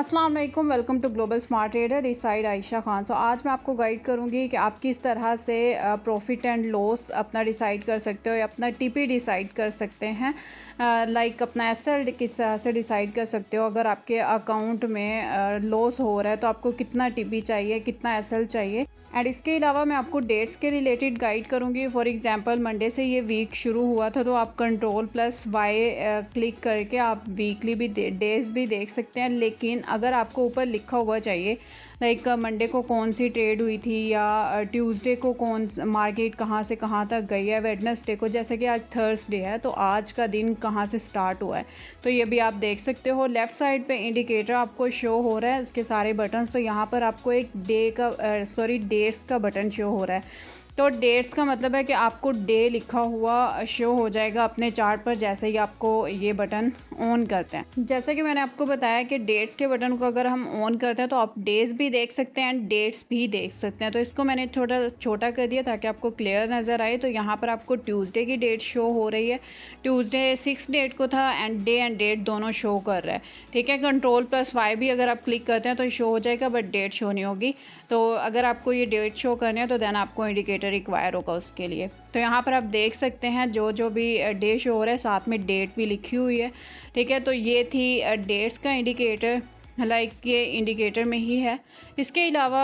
अस्सलाम वालेकुम, welcome to global smart trader. This side Ayesha Khan. आज मैं आपको गाइड करूंगी कि आप किस तरह से प्रॉफिट एंड लॉस अपना डिसाइड कर सकते हो या अपना टीपी डिसाइड कर सकते हैं। लाइक अपना एसएल किस तरह से डिसाइड कर सकते हो। अगर आपके अकाउंट में लॉस हो रहा है तो आपको कितना टीपी चाहिए, कितना एसएल चाहिए। एंड इसके अलावा मैं आपको डेट्स के रिलेटेड गाइड करूंगी। फॉर एग्जांपल मंडे से ये वीक शुरू हुआ था तो आप कंट्रोल+Y क्लिक करके आप वीकली भी डेज भी देख सकते हैं। लेकिन अगर आपको ऊपर लिखा हुआ चाहिए लाइक मंडे को कौन सी ट्रेड हुई थी या ट्यूसडे को कौन मार्केट कहाँ से कहाँ तक गई है, वेडनेसडे को, जैसे कि आज थर्सडे है तो आज का दिन कहाँ से स्टार्ट हुआ है, तो ये भी आप देख सकते हो। लेफ़्ट साइड पे इंडिकेटर आपको शो हो रहा है उसके सारे बटन्स। तो यहाँ पर आपको एक डेट्स का बटन शो हो रहा है। तो डेट्स का मतलब है कि आपको डे लिखा हुआ शो हो जाएगा अपने चार्ट पर जैसे ही आपको ये बटन ऑन करते हैं। जैसे कि मैंने आपको बताया कि डेट्स के बटन को अगर हम ऑन करते हैं तो आप डेज भी देख सकते हैं एंड डेट्स भी देख सकते हैं। तो इसको मैंने थोड़ा छोटा कर दिया ताकि आपको क्लियर नज़र आए। तो यहाँ पर आपको ट्यूसडे की डेट शो हो रही है। ट्यूसडे 6 डेट को था एंड डेट दोनों शो कर रहा है। ठीक है, कंट्रोल+Y भी अगर आप क्लिक करते हैं तो शो हो जाएगा बट डेट शो नहीं होगी। तो अगर आपको ये डेट शो करनी है तो देन आपको इंडिकेटर रिक्वायर होगा उसके लिए। तो यहाँ पर आप देख सकते हैं जो भी डे शो हो रहा है साथ में डेट भी लिखी हुई है। ठीक है, तो ये थी डेट्स का इंडिकेटर, लाइक ये इंडिकेटर में ही है। इसके अलावा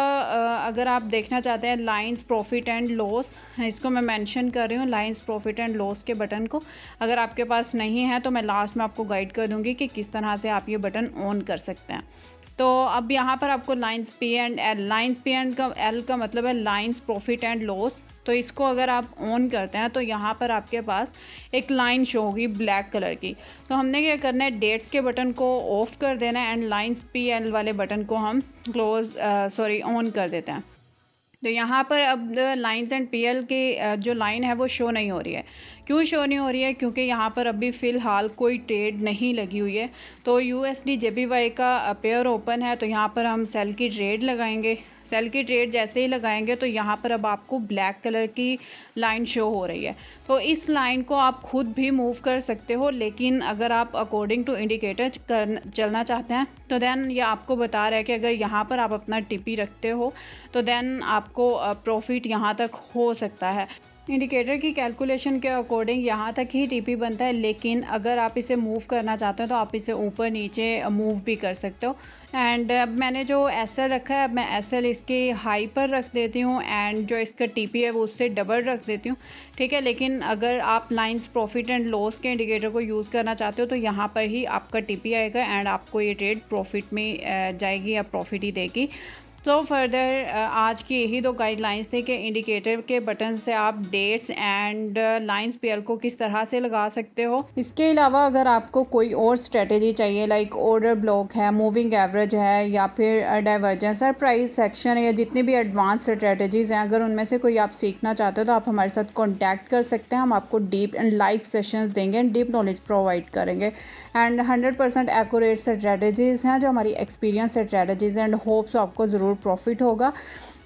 अगर आप देखना चाहते हैं लाइंस प्रॉफिट एंड लॉस, इसको मैं मेंशन कर रही हूँ लाइंस प्रॉफिट एंड लॉस के बटन को। अगर आपके पास नहीं है तो मैं लास्ट में आपको गाइड कर दूँगी कि किस तरह से आप ये बटन ऑन कर सकते हैं। तो अब यहाँ पर आपको lines P and L, lines P and L का मतलब है लाइंस प्रॉफिट एंड लॉस। तो इसको अगर आप ऑन करते हैं तो यहाँ पर आपके पास एक लाइन शो होगी ब्लैक कलर की। तो हमने क्या करना है, डेट्स के बटन को ऑफ कर देना है एंड लाइंस P L वाले बटन को हम ऑन कर देते हैं। तो यहाँ पर अब लाइंस एंड PL की जो लाइन है वो शो नहीं हो रही है। क्यों शो नहीं हो रही है? क्योंकि यहाँ पर अभी फ़िलहाल कोई ट्रेड नहीं लगी हुई है। तो USD JPY का पेयर ओपन है तो यहाँ पर हम सेल की ट्रेड लगाएंगे। सेल की ट्रेड जैसे ही लगाएंगे तो यहाँ पर अब आपको ब्लैक कलर की लाइन शो हो रही है। तो इस लाइन को आप खुद भी मूव कर सकते हो, लेकिन अगर आप अकॉर्डिंग टू इंडिकेटर चलना चाहते हैं तो देन ये आपको बता रहा है कि अगर यहाँ पर आप अपना टीपी रखते हो तो देन आपको प्रॉफिट यहाँ तक हो सकता है। इंडिकेटर की कैलकुलेशन के अकॉर्डिंग यहाँ तक ही टीपी बनता है, लेकिन अगर आप इसे मूव करना चाहते हो तो आप इसे ऊपर नीचे मूव भी कर सकते हो। एंड अब मैंने जो एसएल रखा है, अब मैं एसएल इसकी हाई पर रख देती हूँ एंड जो इसका टीपी है वो उससे डबल रख देती हूँ। ठीक है, लेकिन अगर आप लाइंस प्रॉफिट एंड लॉस के इंडिकेटर को यूज़ करना चाहते हो तो यहाँ पर ही आपका टीपी आएगा एंड आपको ये ट्रेड प्रॉफिट में जाएगी या प्रॉफिट ही देगी। तो फर्दर आज की यही दो गाइडलाइंस थे कि इंडिकेटर के बटन से आप डेट्स एंड लाइंस PL को किस तरह से लगा सकते हो। इसके अलावा अगर आपको कोई और स्ट्रेटजी चाहिए लाइक ऑर्डर ब्लॉक है, मूविंग एवरेज है या फिर डाइवर्जेंस और प्राइस सेक्शन है या जितनी भी एडवांस स्ट्रेटजीज़ हैं, अगर उनमें से कोई आप सीखना चाहते हो तो आप हमारे साथ कॉन्टैक्ट कर सकते हैं। हम आपको डीप एंड लाइव सेशंस देंगे एंड डीप नॉलेज प्रोवाइड करेंगे एंड 100% एक्यूरेट स्ट्रेटजीज़ हैं जो हमारी एक्सपीरियंस स्ट्रेटजीज़ एंड होप्स आपको ज़रूर प्रॉफिट होगा।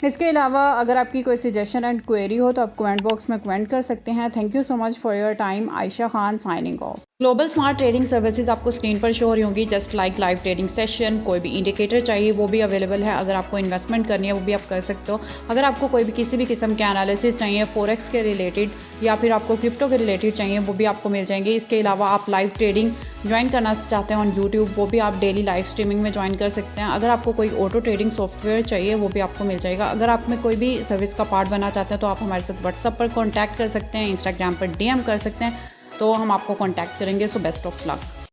इसके अलावा अगर आपकी कोई सजेशन एंड क्वेरी हो तो आप कमेंट बॉक्स में कमेंट कर सकते हैं। Thank you so much for your time. Ayesha Khan signing off. Global smart trading services आपको स्क्रीन पर शो हो रही होंगी, just like live trading session. कोई भी इंडिकेटर चाहिए वो भी अवेलेबल है। अगर आपको इन्वेस्टमेंट करनी है वो भी आप कर सकते हो। अगर आपको कोई भी किसी भी किस्म के एनालिसिस चाहिए फॉरेक्स के रिलेटेड या फिर आपको क्रिप्टो के रिलेटेड चाहिए वो भी आपको मिल जाएंगे। इसके अलावा आप लाइव ट्रेडिंग ज्वाइन करना चाहते हैं ऑन यूट्यूब, वो भी आप डेली लाइव स्ट्रीमिंग में ज्वाइन कर सकते हैं। अगर आपको कोई ऑटो ट्रेडिंग सॉफ्टवेयर चाहिए वो भी आपको मिल जाएगा। अगर आप में कोई भी सर्विस का पार्ट बनना चाहते हैं तो आप हमारे साथ व्हाट्सएप पर कॉन्टैक्ट कर सकते हैं, इंस्टाग्राम पर DM कर सकते हैं, तो हम आपको कॉन्टैक्ट करेंगे। So best of luck.